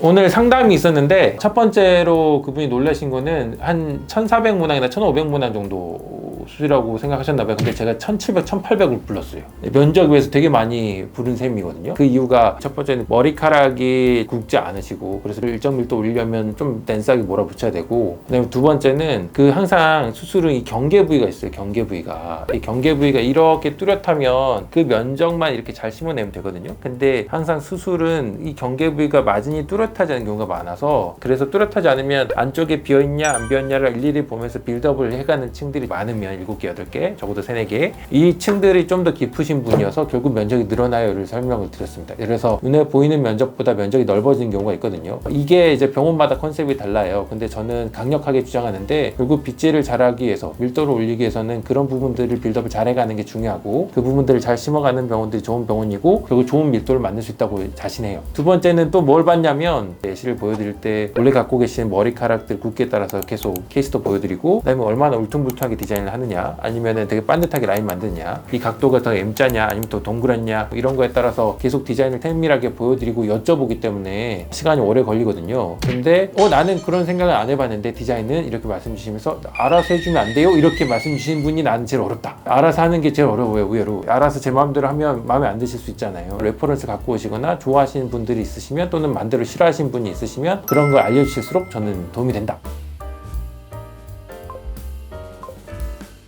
오늘 상담이 있었는데 첫 번째로 그분이 놀라신 거는 한 1,400문항이나 1,500문항 정도 수준이라고 생각하셨나 봐요. 근데 제가 1,700, 1,800을 불렀어요. 면적 위해서 되게 많이 부른 셈이거든요. 그 이유가 첫 번째는 머리카락이 굵지 않으시고 그래서 일정 밀도 올리려면 좀 댄스하게 몰아붙여야 되고, 그다음에 두 번째는 그 항상 수술은 이 경계 부위가 있어요. 경계 부위가. 이 경계 부위가 이렇게 뚜렷하면 그 면적만 이렇게 잘 심어내면 되거든요. 근데 항상 수술은 이 경계 부위가 마진이 뚜렷하지 않은 경우가 많아서, 그래서 뚜렷하지 않으면 안쪽에 비어있냐 안 비었냐를 일일이 보면서 빌드업을 해가는 층들이 많으면 7개, 8개, 적어도 3, 4개, 이 층들이 좀 더 깊으신 분이어서 결국 면적이 늘어나요를 설명을 드렸습니다. 그래서 눈에 보이는 면적보다 면적이 넓어지는 경우가 있거든요. 이게 이제 병원마다 컨셉이 달라요. 근데 저는 강력하게 주장하는데, 결국 빗질을 잘하기 위해서, 밀도를 올리기 위해서는 그런 부분들을 빌드업을 잘해가는 게 중요하고, 그 부분들을 잘 심어가는 병원들이 좋은 병원이고, 결국 좋은 밀도를 만들 수 있다고 자신해요. 두 번째는 또 뭘 봤냐면, 예시를 보여드릴 때 원래 갖고 계신 머리카락들 굵기에 따라서 계속 케이스도 보여드리고, 그다음에 얼마나 울퉁불퉁하게 디자인을 하느냐, 아니면은 되게 반듯하게 라인 만드냐, 이 각도가 더 M자냐 아니면 더 동그랗냐, 이런 거에 따라서 계속 디자인을 세밀하게 보여드리고 여쭤보기 때문에 시간이 오래 걸리거든요. 근데 나는 그런 생각을 안 해봤는데 디자인은 이렇게 말씀 주시면서 알아서 해주면 안 돼요? 이렇게 말씀 주신 분이 나는 제일 어렵다. 알아서 하는 게 제일 어려워요. 의외로 알아서 제 마음대로 하면 마음에 안 드실 수 있잖아요. 레퍼런스 갖고 오시거나 좋아하시는 분들이 있으시면, 또는 만들어 싫어하시는 분이 있으시면 그런 걸 알려주실수록 저는 도움이 된다.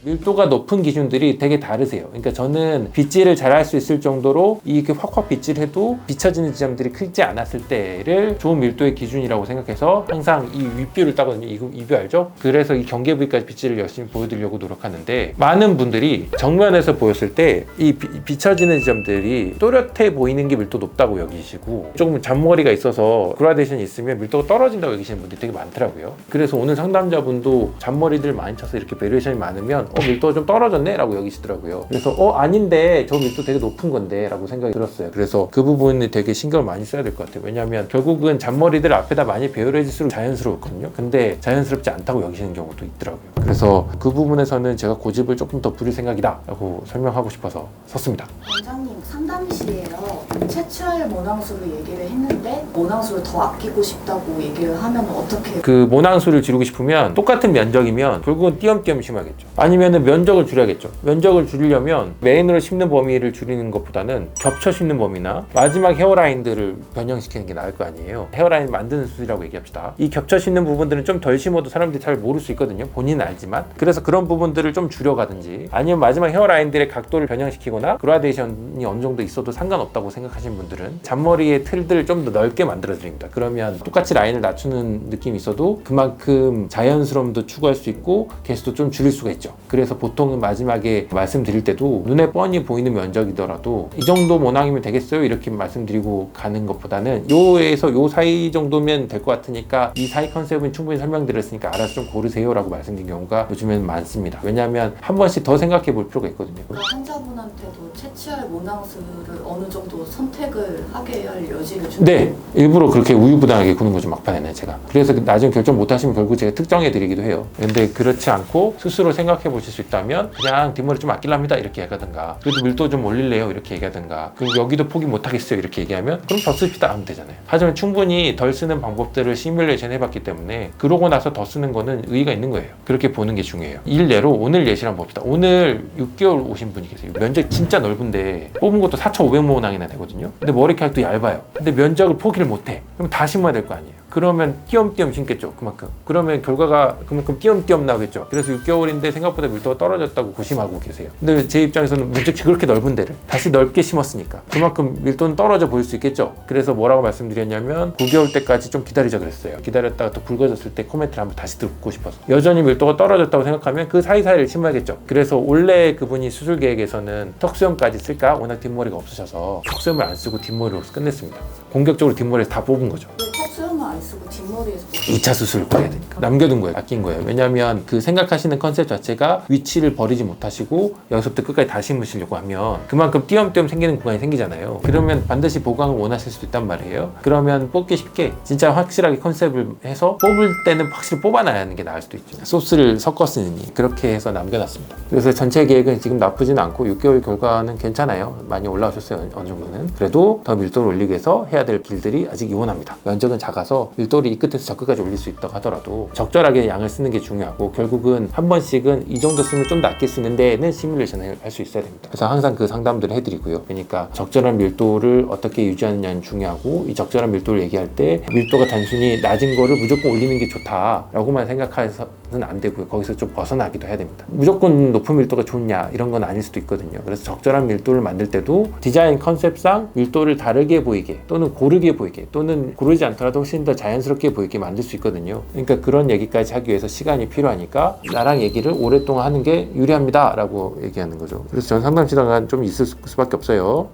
밀도가 높은 기준들이 되게 다르세요. 그러니까 저는 빗질을 잘 할 수 있을 정도로 이렇게 확확 빗질해도 비쳐지는 지점들이 크지 않았을 때를 좋은 밀도의 기준이라고 생각해서 항상 이 윗뷰를 따거든요. 이 뷰 알죠? 그래서 이 경계 부위까지 빗질을 열심히 보여드리려고 노력하는데, 많은 분들이 정면에서 보였을 때 이 비쳐지는 지점들이 또렷해 보이는 게 밀도 높다고 여기시고, 조금 잔머리가 있어서 그라데이션이 있으면 밀도가 떨어진다고 여기시는 분들이 되게 많더라고요. 그래서 오늘 상담자분도 잔머리들 많이 쳐서 이렇게 베리에이션이 많으면 밀도가 좀 떨어졌네 라고 여기시더라고요. 그래서 아닌데 저 밀도 되게 높은 건데 라고 생각이 들었어요. 그래서 그 부분이 되게 신경을 많이 써야 될 것 같아요. 왜냐하면 결국은 잔머리들 앞에다 많이 배열해질수록 자연스러웠거든요. 근데 자연스럽지 않다고 여기시는 경우도 있더라고요. 그래서 그 부분에서는 제가 고집을 조금 더 부릴 생각이다 라고 설명하고 싶어서 썼습니다. 원장님 상담실이에요. 채취할 모낭수를 얘기를 했는데 모낭수를 더 아끼고 싶다고 얘기를 하면 어떻게? 그 모낭수를 줄이고 싶으면 똑같은 면적이면 결국은 띄엄띄엄 심어야겠죠. 아니면은 면적을 줄여야겠죠. 면적을 줄이려면 메인으로 심는 범위를 줄이는 것보다는 겹쳐 심는 범위나 마지막 헤어라인들을 변형시키는 게 나을 거 아니에요. 헤어라인 만드는 수술이라고 얘기합시다. 이 겹쳐 심는 부분들은 좀 덜 심어도 사람들이 잘 모를 수 있거든요. 본인은 알지만. 그래서 그런 부분들을 좀 줄여가든지, 아니면 마지막 헤어라인들의 각도를 변형시키거나 그라데이션이 어느 정도 있어도 상관없다고 생각하시는 분들은 잔머리의 틀들을 좀 더 넓게 만들어 드립니다. 그러면 똑같이 라인을 낮추는 느낌이 있어도 그만큼 자연스러움도 추구할 수 있고 개수도 좀 줄일 수가 있죠. 그래서 보통은 마지막에 말씀드릴 때도 눈에 뻔히 보이는 면적이더라도 이 정도 모낭이면 되겠어요? 이렇게 말씀드리고 가는 것보다는 요에서 요 사이 정도면 될 것 같으니까 이 사이 컨셉은 충분히 설명드렸으니까 알아서 좀 고르세요 라고 말씀드린 경우가 요즘에는 많습니다. 왜냐하면 한 번씩 더 생각해 볼 필요가 있거든요. 환자분한테도 채취할 모낭수를 어느 정도 선택을 하게 할 여지를 주는. 네, 일부러 그렇게 우유부단하게 구는 거죠, 막판에는 제가. 그래서 나중에 결정 못 하시면 결국 제가 특정해 드리기도 해요. 근데 그렇지 않고 스스로 생각해 보실 수 있다면 그냥 뒷머리 좀 아낄랍니다 이렇게 얘기하든가, 그래도 밀도 좀 올릴래요 이렇게 얘기하든가, 그리고 여기도 포기 못 하겠어요 이렇게 얘기하면 그럼 더 씁시다 하면 되잖아요. 하지만 충분히 덜 쓰는 방법들을 시뮬레이션 해봤기 때문에 그러고 나서 더 쓰는 거는 의의가 있는 거예요. 그렇게 보는 게 중요해요. 일례로 오늘 예시를 한번 봅시다. 오늘 6개월 오신 분이 계세요. 면적이 진짜 넓은데 뽑은 것도 4,500모낭이나 되거든요. 근데 머리카락도 얇아요. 근데 면적을 포기를 못해. 그럼 다 심어야 될 거 아니에요. 그러면 띄엄띄엄 심겠죠. 그만큼. 그러면 결과가 그만큼 띄엄띄엄 나오겠죠. 그래서 6개월인데 생각보다 밀도가 떨어졌다고 고심하고 계세요. 근데 제 입장에서는 면적이 그렇게 넓은 데를 다시 넓게 심었으니까 그만큼 밀도는 떨어져 보일 수 있겠죠. 그래서 뭐라고 말씀드렸냐면 9개월 때까지 좀 기다리자 그랬어요. 기다렸다가 또 굵어졌을 때 코멘트를 한번 다시 듣고 싶어서. 여전히 밀도가 떨어졌다고 생각하면 그 사이사이를 심어야겠죠. 그래서 원래 그분이 수술 계획에서는 턱수염까지 쓸까? 워낙 뒷머리가 없으셔서 턱수염을 안 쓰고 뒷머리로 끝냈습니다. 공격적으로 뒷머리에서 다 뽑은 거죠. 턱수염을 안 쓰고 뒷머리에서 2차 수술을 해야 되니까 남겨둔 거예요. 아낀 거예요. 왜냐하면 그 생각하시는 컨셉 자체가 위치를 버리지 못하시고 여기서부터 끝까지 다 심으시려고 하면 그만큼 띄엄띄엄 생기는 구간이 생기잖아요. 그러면 반드시 보강을 원하실 수도 있단 말이에요. 그러면 뽑기 쉽게 진짜 확실하게 컨셉을 해서 뽑을 때는 확실히 뽑아놔야 하는 게 나을 수도 있죠. 소스를 섞었으니 그렇게 해서 남겨놨습니다. 그래서 전체 계획은 지금 나쁘진 않고 6개월 결과는 괜찮아요. 많이 올라오셨어요. 어느 정도는. 그래도 더 밀도를 올리기 위해서 해야 될 길들이 아직 이원합니다. 면적은 작아서 밀도를 이 끝에서 저 끝까지 올릴 수 있다고 하더라도 적절하게 양을 쓰는 게 중요하고 결국은 한 번씩은 이 정도 쓰면 좀 더 아낄 수 있는 데에는 시뮬레이션을 할 수 있어야 됩니다. 그래서 항상 그 상담들을 해드리고요. 그러니까 적절한 밀도를 어떻게 유지하느냐는 중요하고 이 적절한 밀도를 얘기할 때 밀도가 단순히 낮은 거를 무조건 올리는 게 좋다라고만 생각해서는 안 되고요. 거기서 좀 벗어나기도 해야 됩니다. 무조건 높은 밀도가 좋냐 이런 건 아닐 수도 있거든요. 그래서 적절한 밀도를 만들 때도 디자인 컨셉상 밀도를 다르게 보이게 또는 고르게 보이게 또는 고르지 않더라도 훨씬 더 자연스럽게 보이게 만들 수 있거든요. 그러니까 그런 얘기까지 하기 위해서 시간이 필요하니까 나랑 얘기를 오랫동안 하는 게 유리합니다 라고 얘기하는 거죠. 그래서 전 상담 시간은 좀 있을 수밖에 없어요.